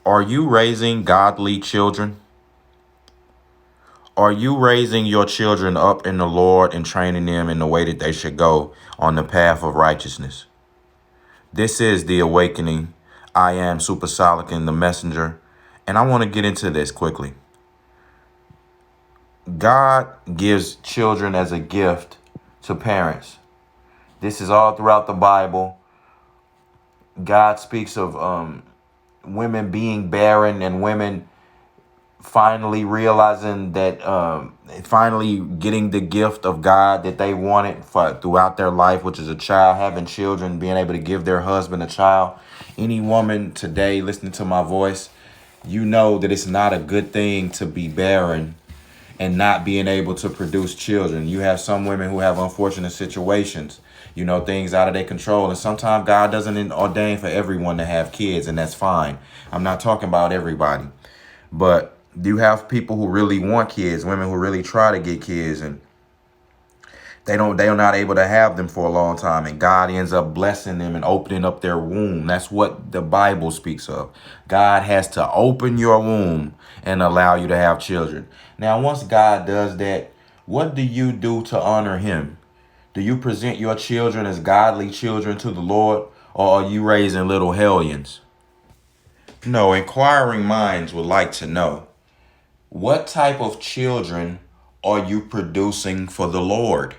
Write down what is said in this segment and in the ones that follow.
Are you raising godly children? Are you raising your children up in the Lord and training them in the way that they should go on the path of righteousness? This is the awakening. I am Super Solican, the messenger, and I want to get into this quickly. God gives children as a gift to parents. This is all throughout the Bible. God speaks of women being barren and women finally realizing that, finally getting the gift of God that they wanted for throughout their life, which is a child, having children, being able to give their husband a child. Any woman today listening to my voice, you know that it's not a good thing to be barren and not being able to produce children. You have some women who have unfortunate situations, things out of their control. And sometimes God doesn't ordain for everyone to have kids, and that's fine. I'm not talking about everybody. But you have people who really want kids, women who really try to get kids, and they're not able to have them for a long time, and God ends up blessing them and opening up their womb. That's what the Bible speaks of. God has to open your womb and allow you to have children. Now, once God does that, what do you do to honor him? Do you present your children as godly children to the Lord, or are you raising little hellions? No, inquiring minds would like to know, what type of children are you producing for the Lord?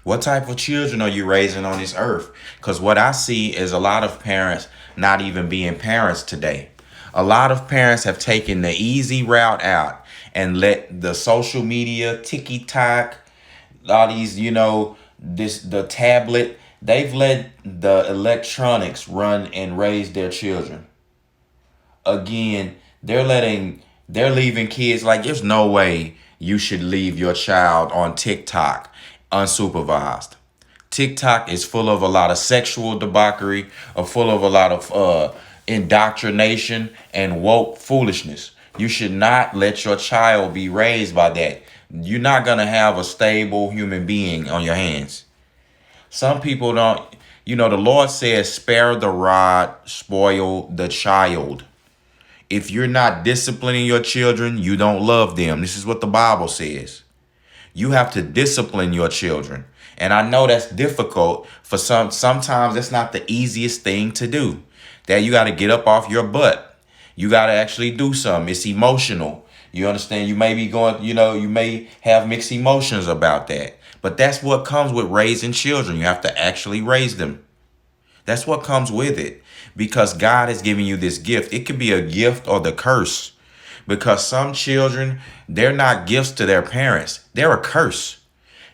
What type of children are you raising on this earth? Because what I see is a lot of parents not even being parents today. A lot of parents have taken the easy route out and let the social media, TikTok, all these, the tablet, they've let the electronics run and raise their children. Again, they're leaving kids, like, there's no way you should leave your child on TikTok unsupervised. TikTok is full of a lot of sexual debauchery, or full of a lot of indoctrination and woke foolishness. You should not let your child be raised by that. You're not going to have a stable human being on your hands. Some people don't, the Lord says, spare the rod, spoil the child. If you're not disciplining your children, you don't love them. This is what the Bible says. You have to discipline your children. And I know that's difficult for sometimes that's not the easiest thing to do. That you got to get up off your butt. You got to actually do something. It's emotional. You understand? You may be going, you may have mixed emotions about that. But that's what comes with raising children. You have to actually raise them. That's what comes with it. Because God is giving you this gift. It could be a gift or the curse. Because some children, they're not gifts to their parents. They're a curse.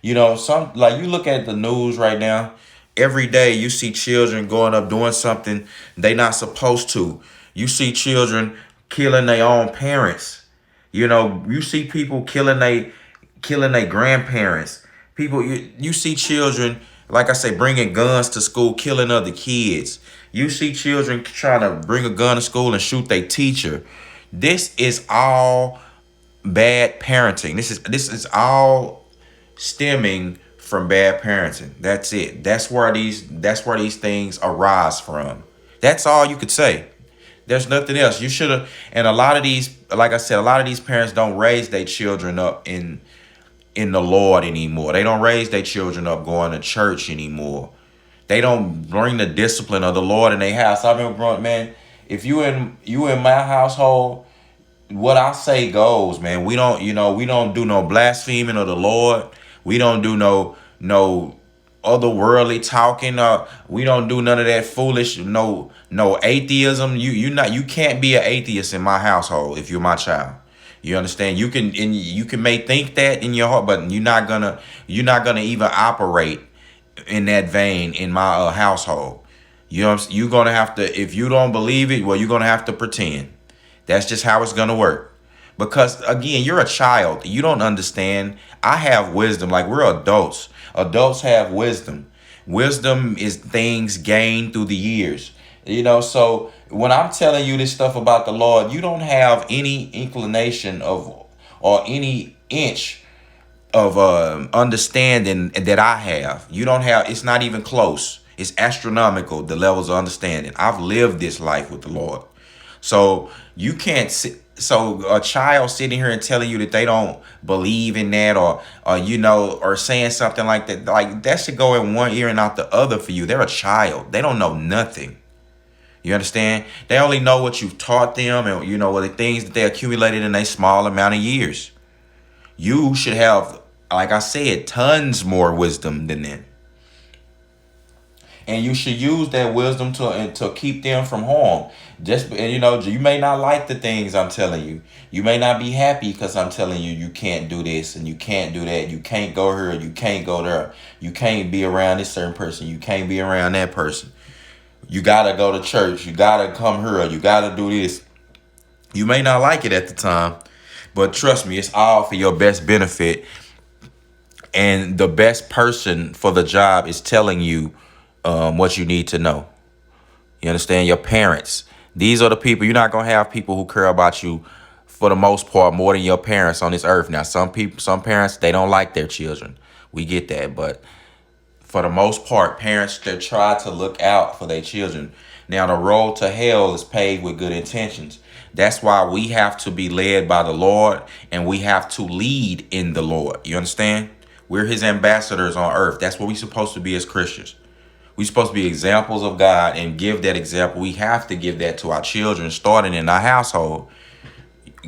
Some, like, you look at the news right now, every day you see children going up doing something they not supposed to. You see children killing their own parents. You see people killing their grandparents. People, you see children, like I say, bringing guns to school, killing other kids. You see children trying to bring a gun to school and shoot their teacher. This is all bad parenting. This is all stemming from bad parenting. That's it. That's where these things arise from. That's all you could say. There's nothing else. You should have. And a lot of these, like I said, a lot of these parents don't raise their children up in the Lord anymore. They don't raise their children up going to church anymore. They don't bring the discipline of the Lord in their house. I remember growing, man, if you in my household, what I say goes, man. We don't do no blaspheming of the Lord. We don't do no otherworldly talking. We don't do none of that foolish, no atheism. You can't be an atheist in my household if you're my child. You understand? You may think that in your heart, but you're not gonna even operate in that vein in my household. You're gonna have to, if you don't believe it, well, you're gonna have to pretend. That's just how it's gonna work. Because again, you're a child. You don't understand. I have wisdom. Like, we're adults. Adults have wisdom. Wisdom is things gained through the years. So when I'm telling you this stuff about the Lord, you don't have any inclination of, or any inch of understanding that I have. You don't have. It's not even close. It's astronomical, the levels of understanding. I've lived this life with the Lord. So you can't sit. So a child sitting here and telling you that they don't believe in that, or or saying something like that should go in one ear and out the other for you. They're a child. They don't know nothing. You understand? They only know what you've taught them, and what the things that they accumulated in a small amount of years. You should have, like I said, tons more wisdom than them. And you should use that wisdom to keep them from harm. You may not like the things I'm telling you. You may not be happy because I'm telling you you can't do this and you can't do that. You can't go here. You can't go there. You can't be around this certain person. You can't be around that person. You gotta go to church. You gotta come here. You gotta do this. You may not like it at the time, but trust me, it's all for your best benefit. And the best person for the job is telling you what you need to know. You understand? Your parents. These are the people. You're not gonna have people who care about you for the most part more than your parents on this earth. Now, some parents, they don't like their children. We get that, but for the most part, parents that try to look out for their children. Now, the road to hell is paved with good intentions. That's why we have to be led by the Lord, and we have to lead in the Lord. You understand? We're his ambassadors on earth. That's what we're supposed to be as Christians. We're supposed to be examples of God and give that example. We have to give that to our children, starting in our household.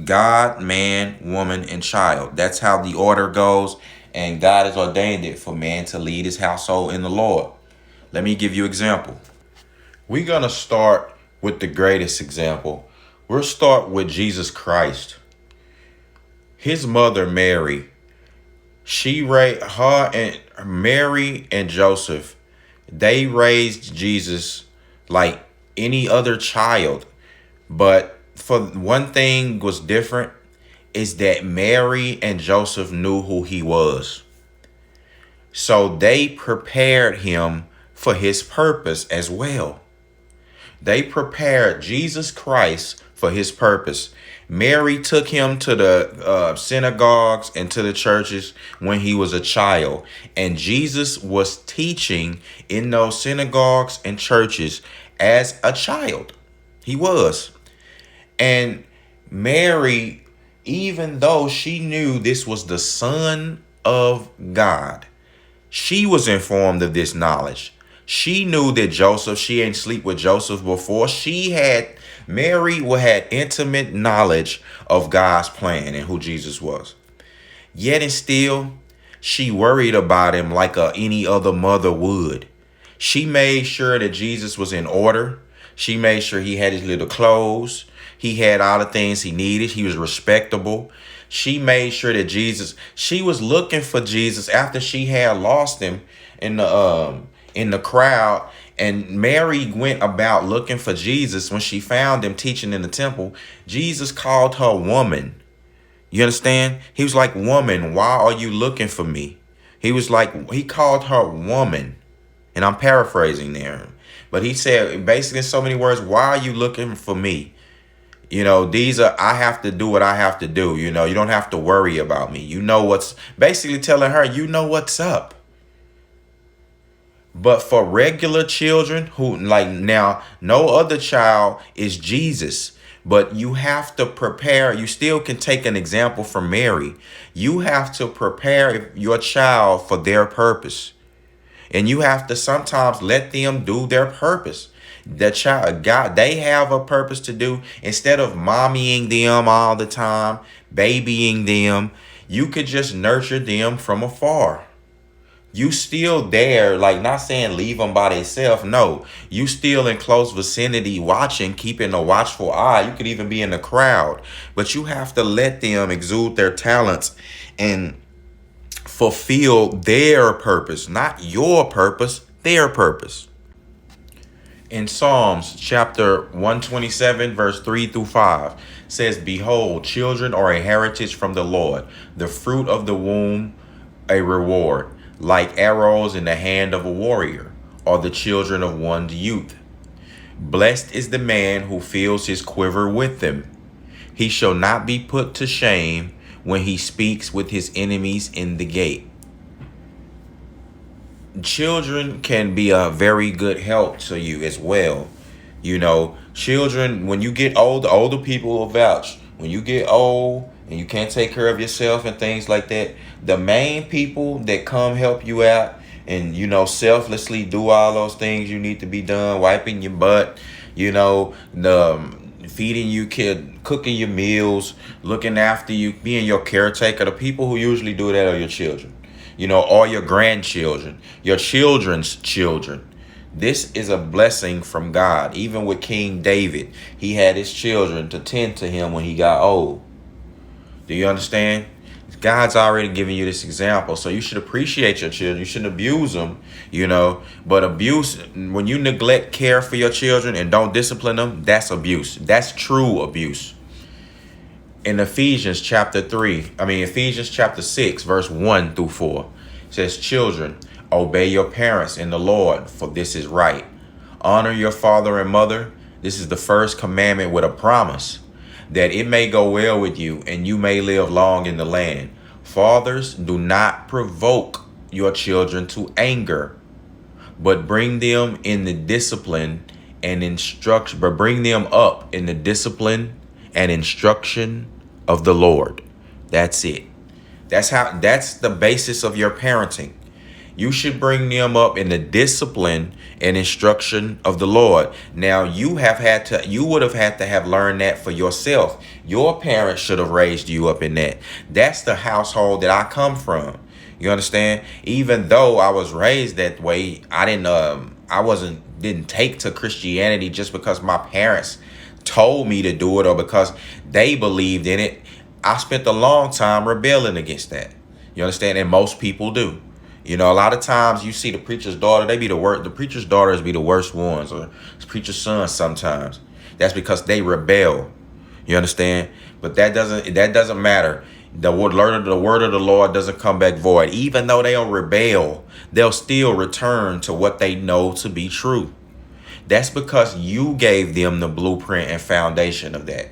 God, man, woman, and child. That's how the order goes. And God has ordained it for man to lead his household in the Lord. Let me give you an example. We're going to start with the greatest example. We'll start with Jesus Christ. His mother, Mary, Mary and Joseph, they raised Jesus like any other child. But for one thing was different is that Mary and Joseph knew who he was. So they prepared him for his purpose as well. They prepared Jesus Christ for his purpose. Mary took him to the synagogues and to the churches when he was a child. And Jesus was teaching in those synagogues and churches as a child. He was. And Mary, even though she knew this was the Son of God, she was informed of this knowledge. She knew that she ain't sleep with Joseph before. Mary had intimate knowledge of God's plan and who Jesus was. Yet and still, she worried about him like any other mother would. She made sure that Jesus was in order. She made sure he had his little clothes. He had all the things he needed. He was respectable. She made sure that she was looking for Jesus after she had lost him in the crowd. And Mary went about looking for Jesus. When she found him teaching in the temple, Jesus called her woman. You understand? He was like, woman, why are you looking for me? He called her woman. And I'm paraphrasing there. But he said, basically in so many words, why are you looking for me? I have to do what I have to do. You don't have to worry about me. Basically telling her, what's up. But for regular children now, no other child is Jesus. But you have to prepare. You still can take an example from Mary. You have to prepare your child for their purpose. And you have to sometimes let them do their purpose. The child, God, they have a purpose to do. Instead of mommying them all the time, babying them, you could just nurture them from afar. You still there, not saying leave them by themselves. No, you still in close vicinity watching, keeping a watchful eye. You could even be in the crowd, but you have to let them exude their talents and fulfill their purpose, not your purpose, their purpose. In Psalms chapter 127, verse 3 through 5 says, behold, children are a heritage from the Lord, the fruit of the womb a reward. Like arrows in the hand of a warrior are the children of one's youth. Blessed is the man who fills his quiver with them. He shall not be put to shame when he speaks with his enemies in the gate. Children can be a very good help to you as well. Children, when you get old, the older people will vouch. When you get old and you can't take care of yourself and things like that, the main people that come help you out and, selflessly do all those things you need to be done, wiping your butt, the feeding you kid, cooking your meals, looking after you, being your caretaker. The people who usually do that are your children, or your grandchildren, your children's children. This is a blessing from God. Even with King David, he had his children to tend to him when he got old. Do you understand? God's already given you this example, so you should appreciate your children. You shouldn't abuse them, But abuse, when you neglect care for your children and don't discipline them, that's abuse. That's true abuse. In Ephesians chapter 6, verse 1 through 4, it says, "Children, obey your parents in the Lord, for this is right. Honor your father and mother. This is the first commandment with a promise, that it may go well with you and you may live long in the land. Fathers, do not provoke your children to anger, but bring them in the discipline and instruction, but bring them up in the discipline and instruction of the Lord." That's it. That's the basis of your parenting. You should bring them up in the discipline and instruction of the Lord. Now, you would have had to have learned that for yourself. Your parents should have raised you up in that. That's the household that I come from. You understand? Even though I was raised that way, I didn't take to Christianity just because my parents told me to do it or because they believed in it. I spent a long time rebelling against that. You understand? And most people do. A lot of times you see the preacher's daughter, they be the worst. The preacher's daughters be the worst ones, or the preacher's sons sometimes. That's because they rebel. You understand? But that doesn't matter. The word of the Lord doesn't come back void. Even though they'll rebel, they'll still return to what they know to be true. That's because you gave them the blueprint and foundation of that.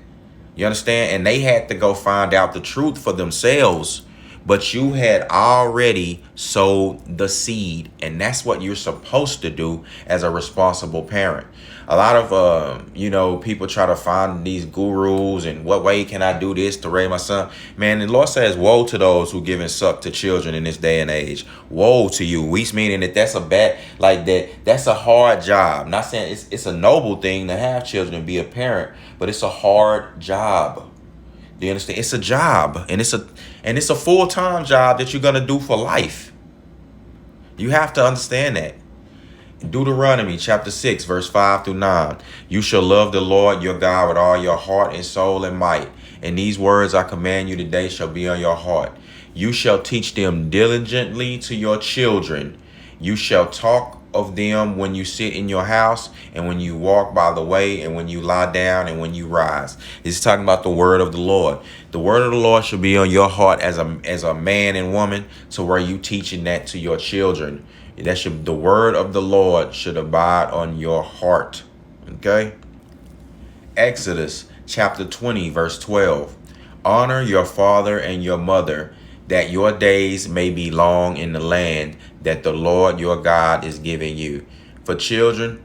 You understand? And they had to go find out the truth for themselves. But you had already sowed the seed, and that's what you're supposed to do as a responsible parent. A lot of, people try to find these gurus and what way can I do this to raise my son? Man, the Lord says, woe to those who give and suck to children in this day and age. Woe to you. We meaning that that's a bad, like that's a hard job. Not saying it's a noble thing to have children and be a parent, but it's a hard job. Do you understand? It's a job, and it's a full-time job that you're going to do for life. You have to understand that. Deuteronomy chapter 6, verse 5 through 9. "You shall love the Lord your God with all your heart and soul and might. And these words I command you today shall be on your heart. You shall teach them diligently to your children. You shall talk of them when you sit in your house and when you walk by the way and when you lie down and when you rise." This is talking about the word of the Lord. The word of the Lord should be on your heart as a man and woman, to where you teaching that to your children. The word of the Lord should abide on your heart. Okay? Exodus chapter 20, verse 12. "Honor your father and your mother, that your days may be long in the land that the Lord your God is giving you." For children,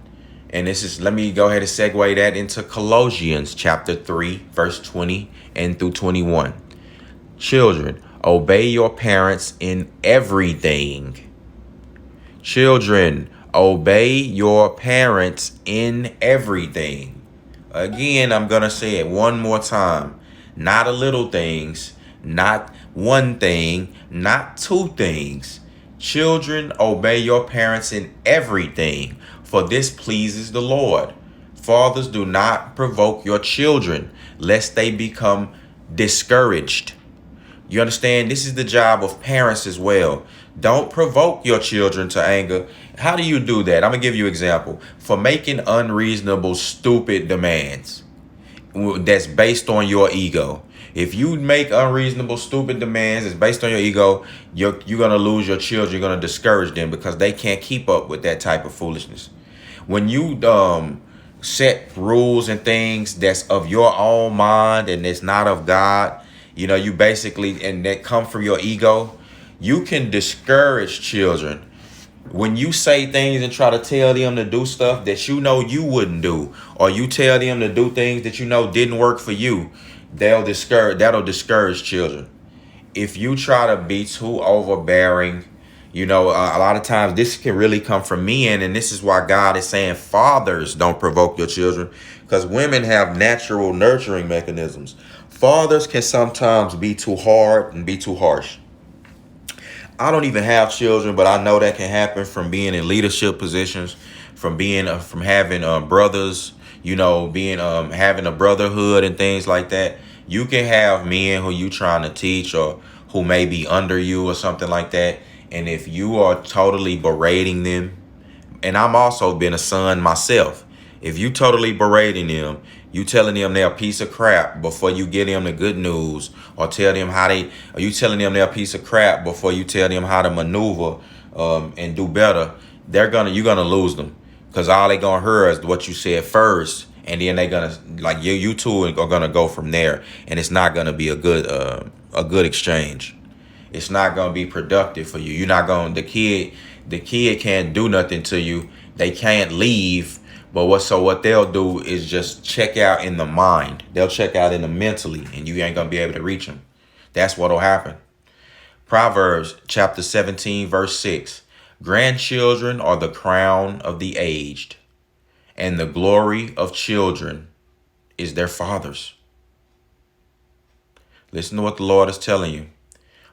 and let me go ahead and segue that into Colossians chapter 3, verse 20 and through 21. "Children, obey your parents in everything." Children, obey your parents in everything. Again, I'm going to say it one more time. Not a little things, not one thing, not two things. Children, obey your parents in everything, for this pleases the Lord. Fathers, do not provoke your children, lest they become discouraged. You understand? This is the job of parents as well. Don't provoke your children to anger. How do you do that? I'm going to give you an example. For making unreasonable, stupid demands that's based on your ego. If you make unreasonable, stupid demands that's based on your ego, you're going to lose your children. You're going to discourage them because they can't keep up with that type of foolishness. When you set rules and things that's of your own mind and it's not of God, you basically, and that come from your ego, you can discourage children When you say things and try to tell them to do stuff that you know you wouldn't do, or you tell them to do things that you know didn't work for you, that'll discourage children. If you try to be too overbearing, a lot of times this can really come from men, and this is why God is saying fathers don't provoke your children, because women have natural nurturing mechanisms. Fathers can sometimes be too hard and be too harsh. I don't even have children, but I know that can happen from being in leadership positions, from being from having brothers, being having a brotherhood and things like that. You can have men who you trying to teach or who may be under you or something like that. And if you are totally berating them, and I'm also been a son myself. If you totally berating them, you telling them they're a piece of crap before you get them the good news, or tell them are you telling them they're a piece of crap before you tell them how to maneuver and do better, you're gonna lose them, because all they gonna hear is what you said first, and then they gonna like you two are gonna go from there, and it's not gonna be a good exchange. It's not gonna be productive for you. You're not gonna the kid can't do nothing to you. They can't leave. But what they'll do is just check out in the mind. They'll check out in the mentally, and you ain't gonna be able to reach them. That's what'll happen. Proverbs chapter 17, verse 6. Grandchildren are the crown of the aged, and the glory of children is their fathers. Listen to what the Lord is telling you.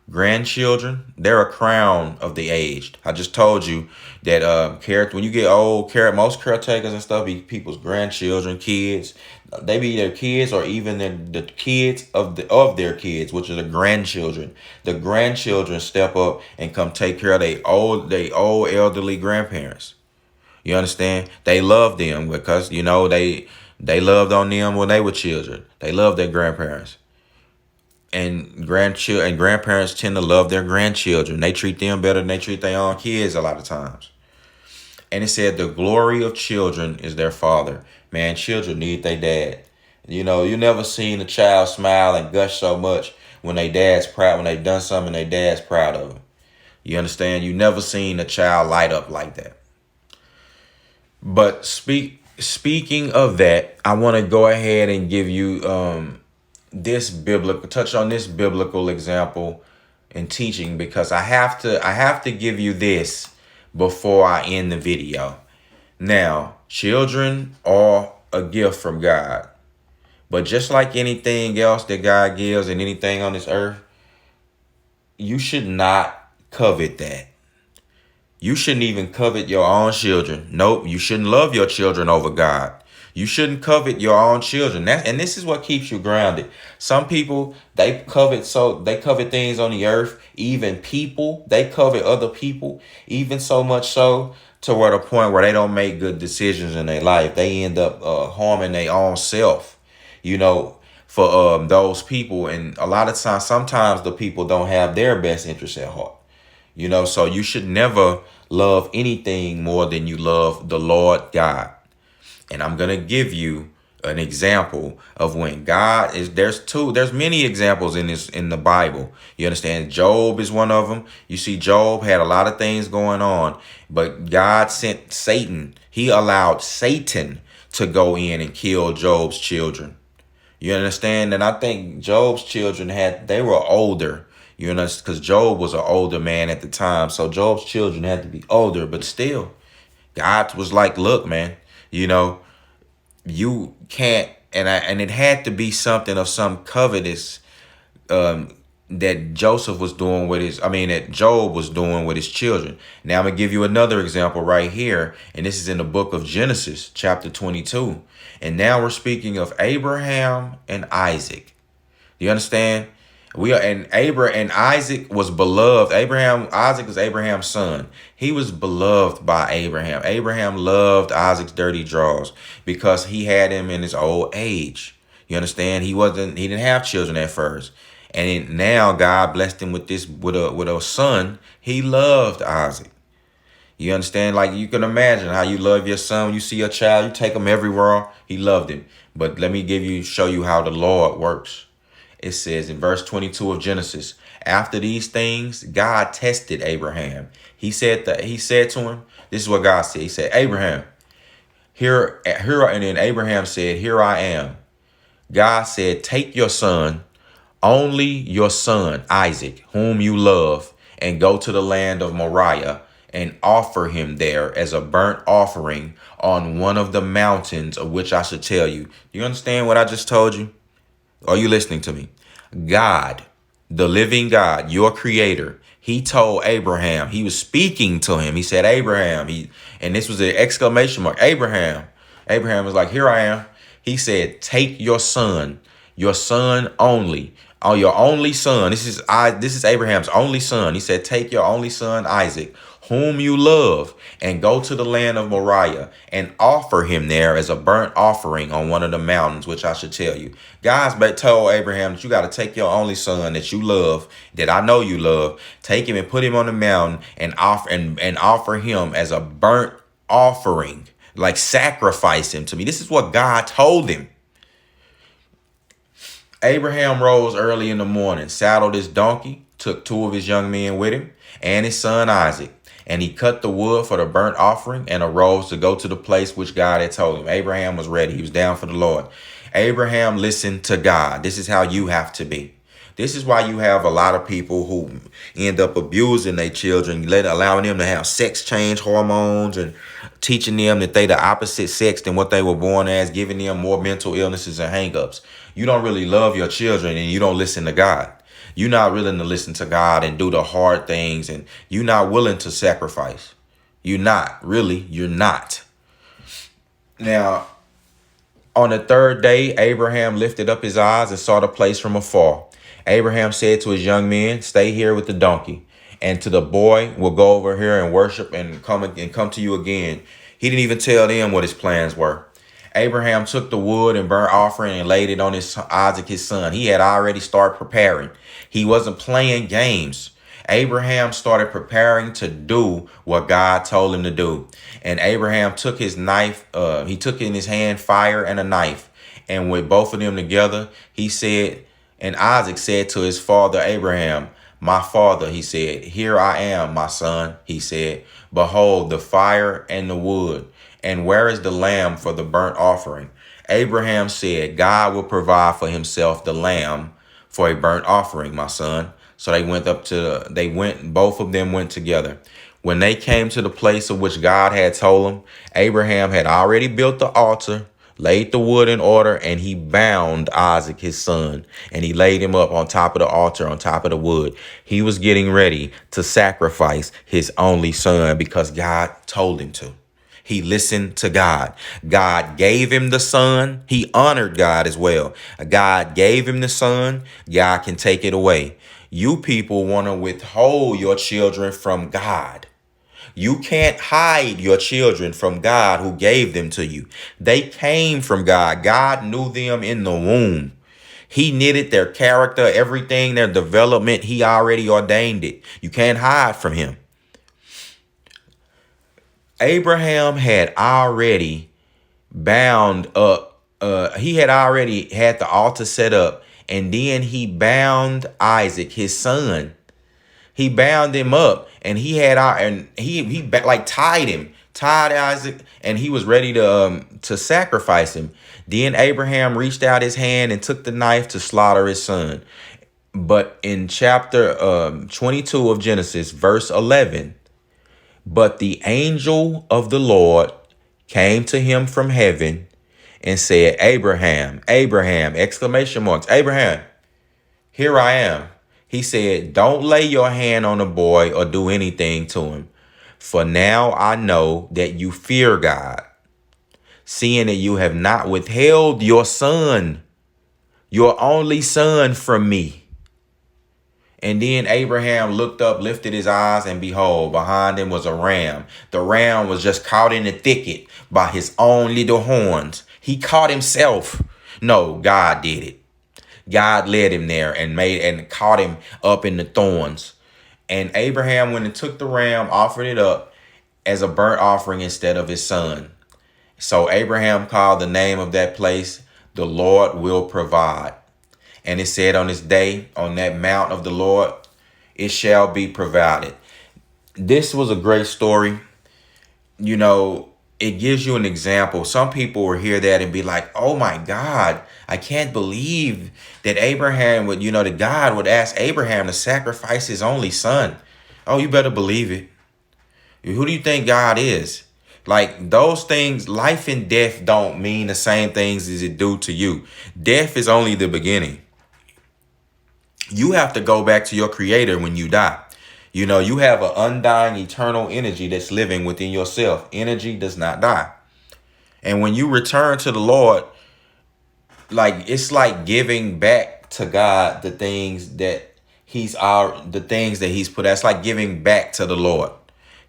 Grandchildren, they're a crown of the aged. I just told you that when you get old, most caretakers and stuff be people's grandchildren, kids. They be their kids, or even the kids of their kids, which are the grandchildren. The grandchildren step up and come take care of their old elderly grandparents. You understand? They love them because they loved on them when they were children. They love their grandparents. And grandparents tend to love their grandchildren. They treat them better than they treat their own kids a lot of times. And it said the glory of children is their father. Man, children need their dad. You never seen a child smile and gush so much when they dad's proud, when they done something their dad's proud of them. You understand? You never seen a child light up like that. But speaking of that, I want to go ahead and give you touch on this biblical example in teaching, because I have to give you this before I end the video. Now, children are a gift from God, but just like anything else that God gives and anything on this earth, you should not covet that. You shouldn't even covet your own children. Nope, you shouldn't love your children over God. You shouldn't covet your own children. And this is what keeps you grounded. Some people, they covet things on the earth, even people. They covet other people, even so much so to where the point where they don't make good decisions in their life. They end up harming their own self, for those people. And a lot of times, sometimes the people don't have their best interests at heart. So you should never love anything more than you love the Lord God. And I'm going to give you an example of when God is, there's many examples in the Bible. You understand? Job is one of them. You see, Job had a lot of things going on, but God sent Satan. He allowed Satan to go in and kill Job's children. You understand? And I think Job's children they were older. Because Job was an older man at the time. So Job's children had to be older, but still, God was like, look, man, you can't, and it had to be something of some covetous that Job was doing with his children. Now I'm gonna give you another example right here, and this is in the book of Genesis, chapter 22. And now we're speaking of Abraham and Isaac. Do you understand? And Isaac was beloved. Isaac was Abraham's son. He was beloved by Abraham. Abraham loved Isaac's dirty draws because he had him in his old age. You understand? He didn't have children at first. And now God blessed him with a son. He loved Isaac. You understand? Like, you can imagine how you love your son. When you see your child, you take him everywhere. He loved him. But let me show you how the Lord works. It says in verse 22 of Genesis, After these things, God tested Abraham. He said to him, this is what God said. He said, Abraham, and then Abraham said, here I am. God said, take your son, only your son, Isaac, whom you love, and go to the land of Moriah and offer him there as a burnt offering on one of the mountains of which I should tell you. Do you understand what I just told you? Are you listening to me? God, the living God, your creator, he told Abraham, he was speaking to him. He said, Abraham, and this was an exclamation mark, Abraham. Abraham was like, here I am. He said, take your son only, your only son. This is Abraham's only son. He said, take your only son, Isaac, whom you love, and go to the land of Moriah and offer him there as a burnt offering on one of the mountains, which I should tell you. God's told Abraham that you got to take your only son that you love, that I know you love, take him and put him on the mountain and offer him as a burnt offering, like sacrifice him to me. This is what God told him. Abraham rose early in the morning, saddled his donkey, took 2 of his young men with him, and his son Isaac. And he cut the wood for the burnt offering and arose to go to the place which God had told him. Abraham was ready. He was down for the Lord. Abraham listened to God. This is how you have to be. This is why you have a lot of people who end up abusing their children, allowing them to have sex change hormones and teaching them that they the opposite sex than what they were born as, giving them more mental illnesses and hangups. You don't really love your children and you don't listen to God. You're not willing to listen to God and do the hard things, and you're not willing to sacrifice. You're not. Now, on the 3rd day, Abraham lifted up his eyes and saw the place from afar. Abraham said to his young men, stay here with the donkey, and to the boy, we'll go over here and worship and come to you again. He didn't even tell them what his plans were. Abraham took the wood and burnt offering and laid it on Isaac, his son. He had already started preparing. He wasn't playing games. Abraham started preparing to do what God told him to do. And Abraham took his knife. He took in his hand fire and a knife. And with both of them together, he said, and Isaac said to his father Abraham, my father, he said, here I am, my son, he said, behold the fire and the wood. And where is the lamb for the burnt offering? Abraham said, God will provide for himself the lamb for a burnt offering, my son. So both of them went together. When they came to the place of which God had told them, Abraham had already built the altar, laid the wood in order, and he bound Isaac, his son, and he laid him up on top of the altar, on top of the wood. He was getting ready to sacrifice his only son because God told him to. He listened to God. God gave him the son. He honored God as well. God gave him the son. God can take it away. You people want to withhold your children from God. You can't hide your children from God who gave them to you. They came from God. God knew them in the womb. He knitted their character, everything, their development. He already ordained it. You can't hide from him. Abraham had already bound up. He had already had the altar set up, and then he bound Isaac, his son. He bound him up, and he tied Isaac, and he was ready to sacrifice him. Then Abraham reached out his hand and took the knife to slaughter his son. But in chapter 22 of Genesis, verse 11, but the angel of the Lord came to him from heaven and said, Abraham, Abraham, exclamation marks, Abraham, here I am. He said, don't lay your hand on the boy or do anything to him. For now I know that you fear God, seeing that you have not withheld your son, your only son, from me. And then Abraham looked up, lifted his eyes, and behold, behind him was a ram. The ram was just caught in the thicket by his own little horns. He caught himself. No, God did it. God led him there and caught him up in the thorns. And Abraham went and took the ram, offered it up as a burnt offering instead of his son. So Abraham called the name of that place, the Lord will provide. And it said on this day, on that mount of the Lord, it shall be provided. This was a great story. You know, it gives you an example. Some people will hear that and be like, oh my God, I can't believe that Abraham would, that God would ask Abraham to sacrifice his only son. Oh, you better believe it. Who do you think God is? Like, those things, life and death don't mean the same things as it do to you. Death is only the beginning. You have to go back to your creator when you die. You have an undying eternal energy that's living within yourself. Energy does not die. And when you return to the Lord, like, it's like giving back to God the things that he's put. That's like giving back to the Lord.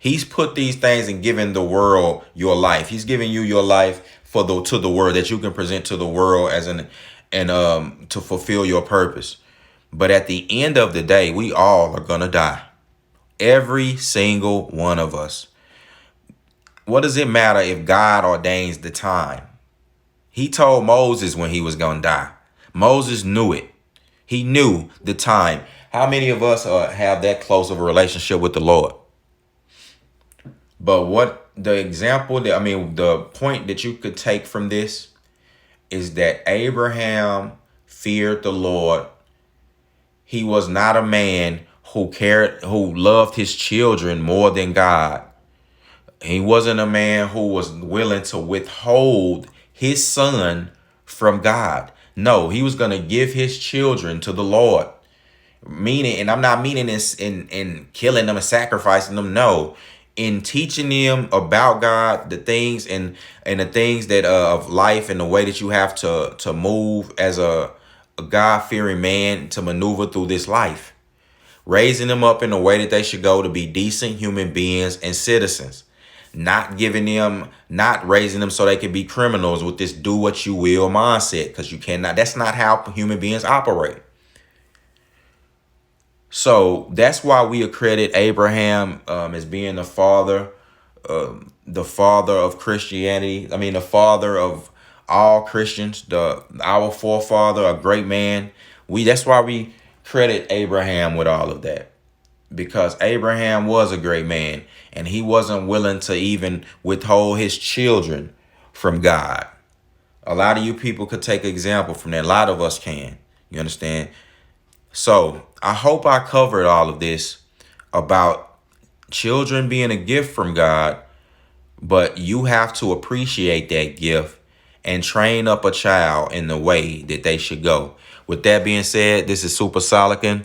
He's put these things and given the world your life. He's giving you your life to the world, that you can present to the world to fulfill your purpose. But at the end of the day, we all are gonna die. Every single one of us. What does it matter if God ordains the time? He told Moses when he was gonna die. Moses knew it. He knew the time. How many of us have that close of a relationship with the Lord? But the point that you could take from this is that Abraham feared the Lord. He was not a man who loved his children more than God. He wasn't a man who was willing to withhold his son from God. No, he was going to give his children to the Lord. Meaning, and I'm not meaning this in killing them and sacrificing them. No, in teaching them about God, the things and the things that of life, and the way that you have to move as a God-fearing man to maneuver through this life. Raising them up in the way that they should go to be decent human beings and citizens. Not raising them so they can be criminals with this do what you will mindset, because you cannot. That's not how human beings operate. So that's why we accredit Abraham as being the father of Christianity. I mean, the father of all Christians, our forefather, a great man. That's why we credit Abraham with all of that, because Abraham was a great man, and he wasn't willing to even withhold his children from God. A lot of you people could take example from that. A lot of us can. You understand? So I hope I covered all of this about children being a gift from God, but you have to appreciate that gift and train up a child in the way that they should go. With that being said, this is Super Solican.